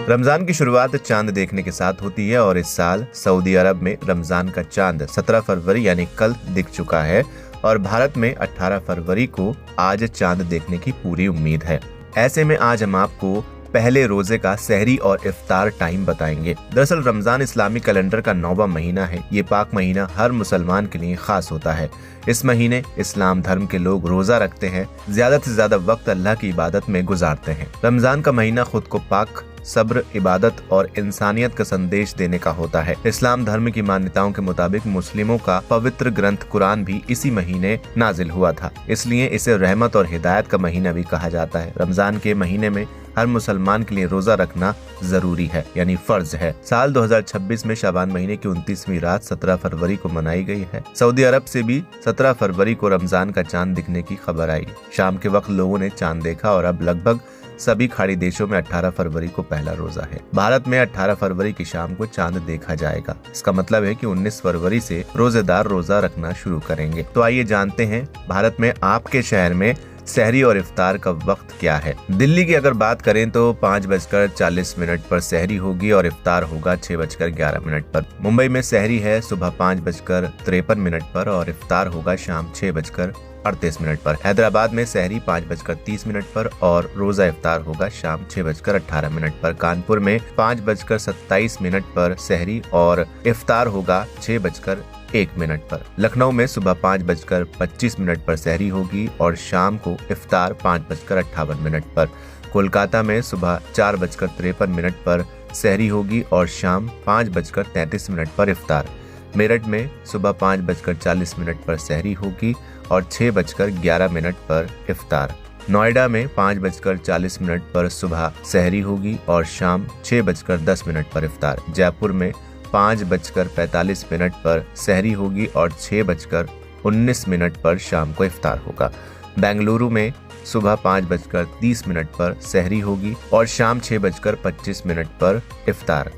रमजान की शुरुआत चांद देखने के साथ होती है और इस साल सऊदी अरब में रमजान का चांद 17 फरवरी यानी कल दिख चुका है और भारत में 18 फरवरी को आज चांद देखने की पूरी उम्मीद है। ऐसे में आज हम आपको पहले रोजे का सहरी और इफ्तार टाइम बताएंगे। दरअसल रमजान इस्लामी कैलेंडर का 9वां महीना है। ये पाक महीना हर मुसलमान के लिए खास होता है। इस महीने इस्लाम धर्म के लोग रोजा रखते हैं, ज्यादा से ज्यादा वक्त अल्लाह की इबादत में गुजारते हैं। रमजान का महीना खुद को पाक, सब्र, इबादत और इंसानियत का संदेश देने का होता है। इस्लाम धर्म की मान्यताओं के मुताबिक मुस्लिमों का पवित्र ग्रंथ कुरान भी इसी महीने नाजिल हुआ था, इसलिए इसे रहमत और हिदायत का महीना भी कहा जाता है। रमजान के महीने में हर मुसलमान के लिए रोजा रखना जरूरी है, यानी फर्ज है। साल 2026 में शाबान महीने की 29वीं रात 17 फरवरी को मनाई गई है। सऊदी अरब से भी 17 फरवरी को रमजान का चांद दिखने की खबर आई। शाम के वक्त लोगों ने चांद देखा और अब लगभग सभी खाड़ी देशों में 18 फरवरी को पहला रोजा है। भारत में 18 फरवरी की शाम को चांद देखा जाएगा। इसका मतलब है कि 19 फरवरी से रोजेदार रोजा रखना शुरू करेंगे। तो आइए जानते हैं भारत में आपके शहर में सहरी और इफ्तार का वक्त क्या है। दिल्ली की अगर बात करें तो 5:40 पर सहरी होगी और इफ्तार होगा 6:11 पर। मुंबई में सहरी है सुबह 5:53 पर और इफ्तार होगा शाम 6:38 पर। हैदराबाद में सहरी 5:30 पर और रोजा इफ्तार होगा शाम 6:18 पर। कानपुर में 5:27 पर सहरी और इफ्तार होगा 6:01 पर। लखनऊ में सुबह 5:25 पर सहरी होगी और शाम को इफ्तार 5:58 पर। कोलकाता में सुबह 4:53 पर सहरी होगी और शाम 5:33 पर इफ्तार। मेरठ में सुबह 5:40 पर सहरी होगी और 6:11 पर इफ्तार। नोएडा में 5:40 पर सुबह सहरी होगी और शाम 6:10 पर इफ्तार। जयपुर में 5:45 पर सहरी होगी और 6:19 पर शाम को इफ्तार होगा। बेंगलुरु में सुबह 5:30 पर सहरी होगी और शाम 6:25 पर इफ्तार।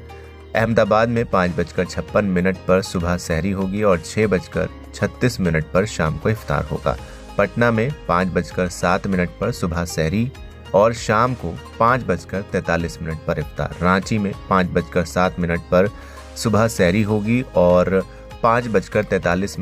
अहमदाबाद में 5:56 पर सुबह सहरी होगी और 6:36 पर शाम को इफ्तार होगा। पटना में 5:07 पर सुबह सहरी और शाम को 5:43 पर इफ्तार। रांची में 5:07 पर सुबह सहरी होगी और 5:43